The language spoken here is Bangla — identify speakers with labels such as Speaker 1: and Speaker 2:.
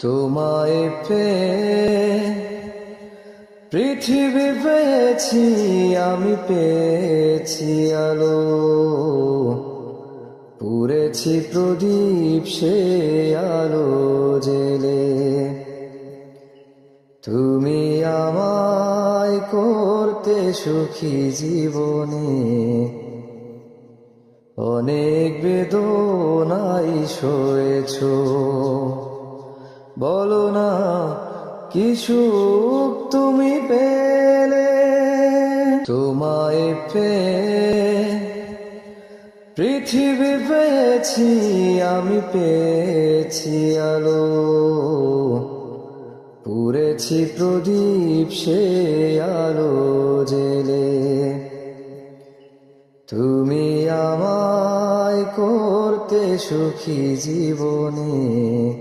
Speaker 1: তোমায় পেয়ে পৃথিবী পেয়েছি, আমি পেয়েছি আলো। পুড়েছি প্রদীপ সে আলো জেলে। তুমি আমায় করতে সুখী জীবনে, অনেক বেদনাই সয়েছো। বলো না কি সুখ তুমি পেলে। তোমায় পেয়ে পৃথিবী পেয়েছি, আমি পেয়েছি আলো। পুড়েছি প্রদীপ সে আলো জেলে। তুমি আমায় করতে সুখী জীবনে,